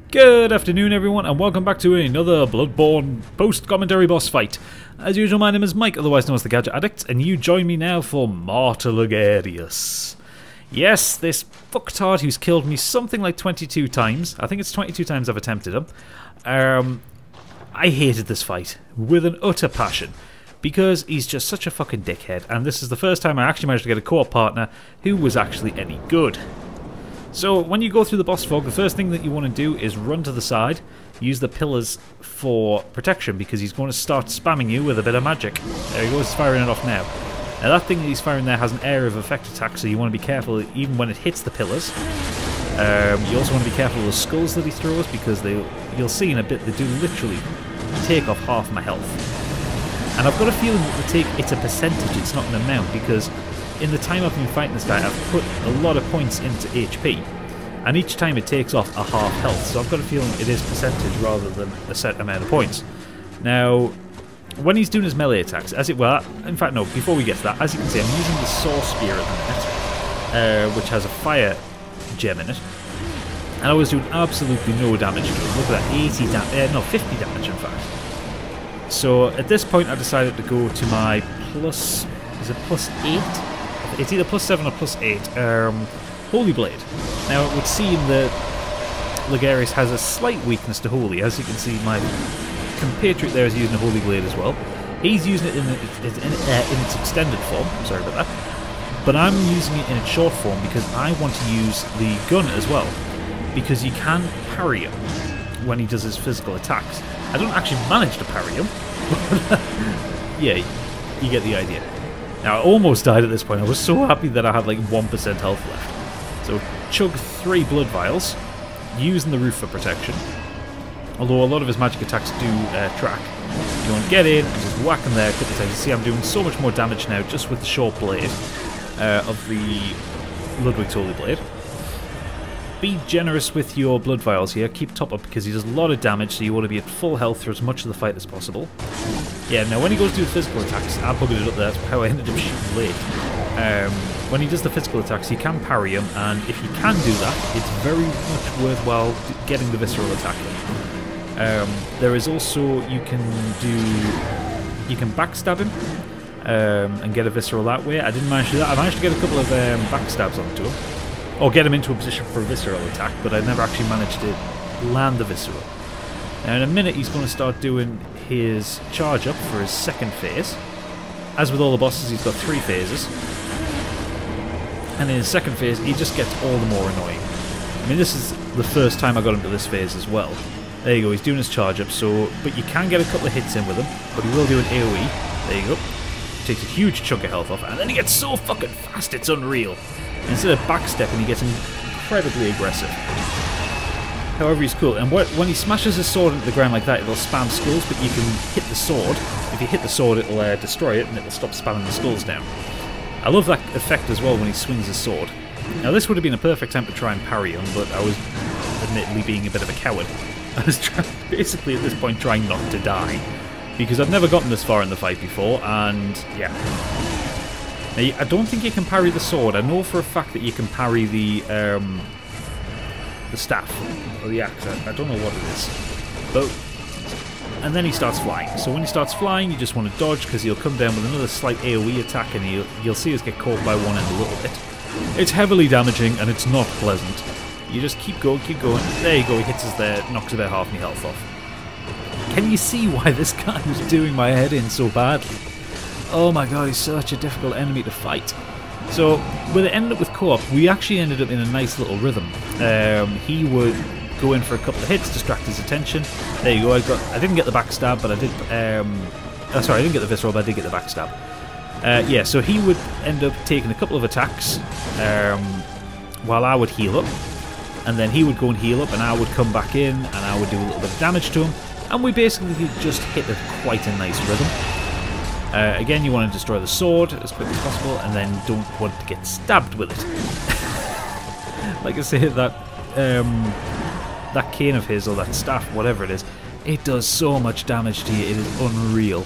Good afternoon everyone and welcome back to another Bloodborne post-commentary boss fight. As usual, my name is Mike, otherwise known as the Gadget Addict, and you join me now for Martyr Logarius. Yes, this fucktard who's killed me something like 22 times. I think it's 22 times I've attempted him. I hated this fight with an utter passion because he's just such a fucking dickhead, and this is the first time I actually managed to get a co-op partner who was actually any good. So when you go through the boss fog, the first thing that you want to do is run to the side, use the pillars for protection because he's going to start spamming you with a bit of magic. There he goes, he's firing it off now. Now that thing that he's firing there has an area of effect attack, so you want to be careful even when it hits the pillars. You also want to be careful of the skulls that he throws because you'll see in a bit they do literally take off half my health. And I've got a feeling that it's a percentage, it's not an amount, because in the time I've been fighting this guy, I've put a lot of points into HP, and each time it takes off a half health, so I've got a feeling it is percentage rather than a set amount of points. Now, when he's doing his melee attacks, in fact no, before we get to that, as you can see I'm using the Saw Spear at the minute, which has a fire gem in it, and I was doing absolutely no damage to him. Look at that, 50 damage in fact. So at this point I decided to go to my plus 8? It's either +7 or +8. Holy Blade. Now it would seem that Logarius has a slight weakness to Holy. As you can see, my compatriot there is using a Holy Blade as well. He's using it in its extended form. Sorry about that. But I'm using it in its short form because I want to use the gun as well. Because you can parry him when he does his physical attacks. I don't actually manage to parry him. But yeah, you get the idea. Now, I almost died at this point. I was so happy that I had like 1% health left. So, chug 3 blood vials, using the roof for protection. Although a lot of his magic attacks do track. You want to get in and just whack him there a couple of times. You see, I'm doing so much more damage now just with the short blade of the Ludwig's Holy Blade. Be generous with your blood vials here. Keep top up because he does a lot of damage, so you want to be at full health for as much of the fight as possible. Yeah, now when he goes to do physical attacks, I buggered it up there, that's how I ended up shooting late. When he does the physical attacks, you can parry him, and if you can do that, it's very much worthwhile getting the visceral attack in. There is also, you can backstab him, and get a visceral that way. I didn't manage to do that. I managed to get a couple of backstabs onto him. Or get him into a position for a visceral attack, but I never actually managed to land the visceral. Now in a minute he's going to start doing his charge up for his second phase. As with all the bosses, he's got 3 phases. And in his second phase he just gets all the more annoying. I mean, this is the first time I got him to this phase as well. There you go, he's doing his charge up, but you can get a couple of hits in with him, but he will do an AoE. There you go. Takes a huge chunk of health off, and then he gets so fucking fast it's unreal. Instead of backstepping, he gets incredibly aggressive. However, he's cool. And when he smashes his sword into the ground like that, it'll spam skulls, but you can hit the sword. If you hit the sword, it'll destroy it, and it'll stop spamming the skulls down. I love that effect as well when he swings his sword. Now, this would have been a perfect time to try and parry him, but I was admittedly being a bit of a coward. I was basically at this point trying not to die, because I've never gotten this far in the fight before, and yeah. Now, I don't think you can parry the sword. I know for a fact that you can parry the staff or the axe. I don't know what it is. And then he starts flying. So when he starts flying, you just want to dodge because he'll come down with another slight AoE attack, and you'll see us get caught by one end a little bit. It's heavily damaging and it's not pleasant. You just keep going, keep going. There you go. He hits us there, knocks about half my health off. Can you see why this guy was doing my head in so badly? Oh my god, he's such a difficult enemy to fight. So, when it ended up with co-op, we actually ended up in a nice little rhythm. He would go in for a couple of hits, distract his attention. There you go, I didn't get the backstab, but I did... sorry, I didn't get the visceral, but I did get the backstab. Yeah, so he would end up taking a couple of attacks while I would heal up. And then he would go and heal up, and I would come back in, and I would do a little bit of damage to him. And we basically just hit quite a nice rhythm. Again, you want to destroy the sword as quick as possible, and then don't want to get stabbed with it. Like I say, that cane of his, or that staff, whatever it is, it does so much damage to you, it is unreal.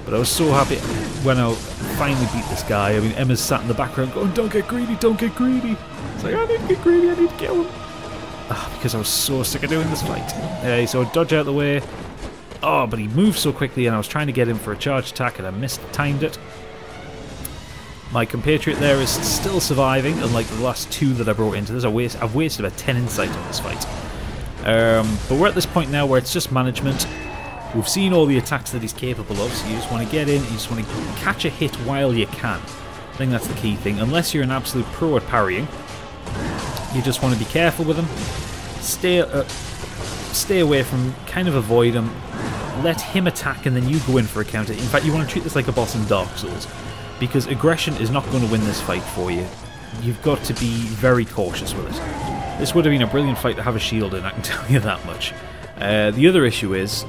But I was so happy when I finally beat this guy. I mean, Emma's sat in the background going, "Don't get greedy, don't get greedy." It's like, I didn't get greedy, I need to kill him. because I was so sick of doing this fight. So I dodge out of the way. Oh, but he moved so quickly, and I was trying to get him for a charge attack, and I mistimed it. My compatriot there is still surviving, unlike the last two that I brought into this. I've wasted about 10 insight on this fight. But we're at this point now where it's just management. We've seen all the attacks that he's capable of, so you just want to get in, you just want to catch a hit while you can. I think that's the key thing. Unless you're an absolute pro at parrying, you just want to be careful with him. Stay away from, kind of avoid him. Let him attack and then you go in for a counter. In fact, you want to treat this like a boss in Dark Souls, because aggression is not going to win this fight for you. You've got to be very cautious with it. This would have been a brilliant fight to have a shield in, I can tell you that much. The other issue is,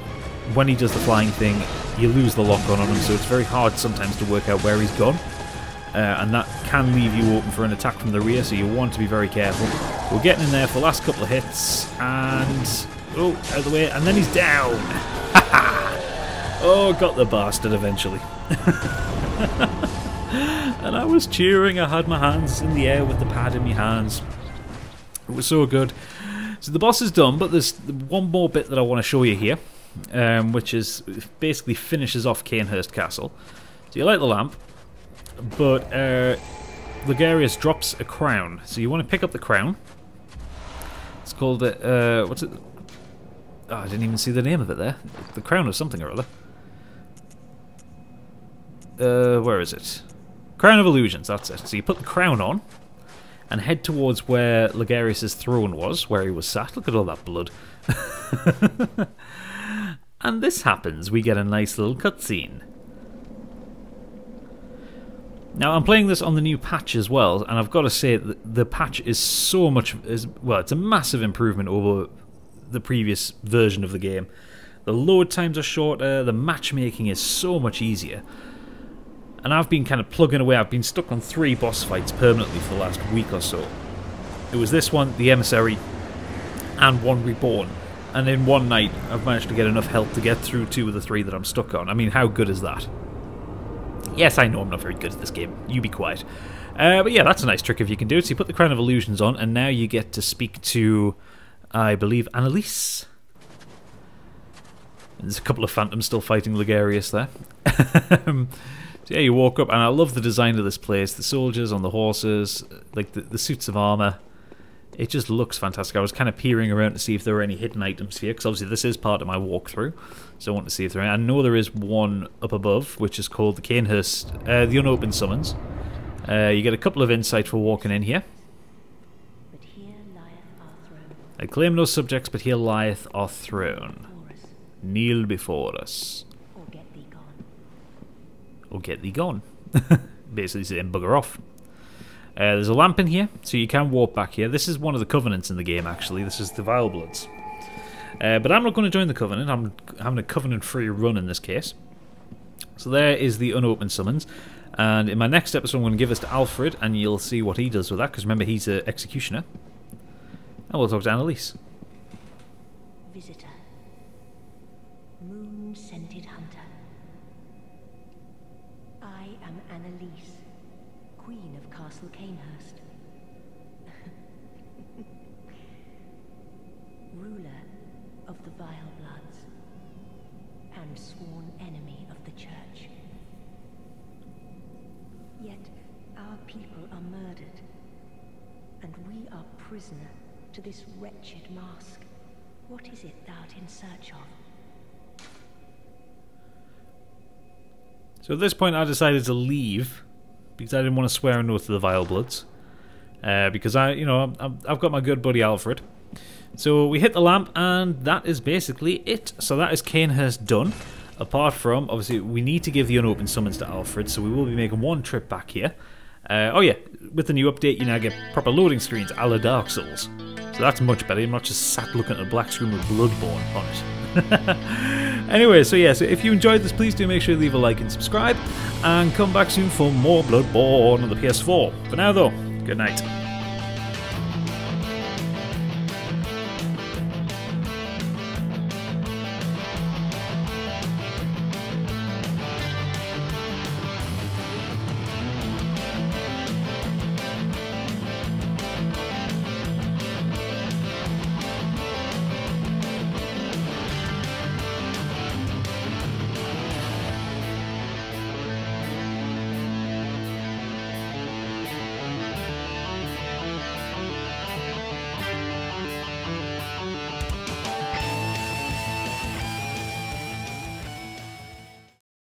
when he does the flying thing, you lose the lock on him, so it's very hard sometimes to work out where he's gone. And that can leave you open for an attack from the rear, so you want to be very careful. We're getting in there for the last couple of hits, and... oh, out of the way, and then he's down! Oh, got the bastard eventually. And I was cheering, I had my hands in the air with the pad in my hands. It was so good. So the boss is done, but there's one more bit that I want to show you here, which is basically finishes off Cainhurst Castle. So you light the lamp, but Logarius drops a crown. So you want to pick up the crown. It's called, what's it? Oh, I didn't even see the name of it there. The crown of something or other. Where is it? Crown of Illusions, that's it. So you put the crown on and head towards where Logarius' throne was, where he was sat. Look at all that blood. And this happens. We get a nice little cutscene. Now, I'm playing this on the new patch as well, and I've got to say that the patch is so much... well, it's a massive improvement over the previous version of the game. The load times are shorter, the matchmaking is so much easier. And I've been kind of plugging away. I've been stuck on 3 boss fights permanently for the last week or so. It was this one, the Emissary, and one Reborn. And in one night, I've managed to get enough health to get through 2 of the 3 that I'm stuck on. I mean, how good is that? Yes, I know I'm not very good at this game. You be quiet. But yeah, that's a nice trick if you can do it. So you put the Crown of Illusions on, and now you get to speak to, I believe, Annalise. There's a couple of phantoms still fighting Logarius there. So yeah, you walk up, and I love the design of this place. The soldiers on the horses, like the suits of armour. It just looks fantastic. I was kind of peering around to see if there were any hidden items here, because obviously this is part of my walkthrough. So I want to see if there are. I know there is one up above, which is called the Cainhurst, the Unopened Summons. You get a couple of insight for walking in here. But here lieth our throne. I claim no subjects, but here lieth our throne. Kneel before us. Or get thee gone. Or get thee gone. Basically saying bugger off. There's a lamp in here, so you can walk back here. This is one of the covenants in the game, actually. This is the Vile Bloods. But I'm not going to join the covenant. I'm having a covenant-free run in this case. So there is the Unopened Summons. And in my next episode, I'm going to give this to Alfred, and you'll see what he does with that, because remember, he's an executioner. And we'll talk to Annalise. Visitor. Moon-scented hunter. I am Annalise, Queen of Castle Cainhurst. Ruler of the Vile Bloods, and sworn enemy of the Church. Yet our people are murdered, and we are prisoner to this wretched mask. What is it thou art in search of? So at this point I decided to leave, because I didn't want to swear an oath to the Vile Bloods. Because I've got my good buddy Alfred. So we hit the lamp, and that is basically it. So that is Cainhurst done. Apart from, obviously, we need to give the Unopened Summons to Alfred, so we will be making one trip back here. Oh yeah, with the new update, you now get proper loading screens a la Dark Souls. So that's much better. I'm not just sat looking at a black screen with Bloodborne on it. Anyway, so yeah, so if you enjoyed this, please do make sure to leave a like and subscribe. And come back soon for more Bloodborne on the PS4. For now, though, good night.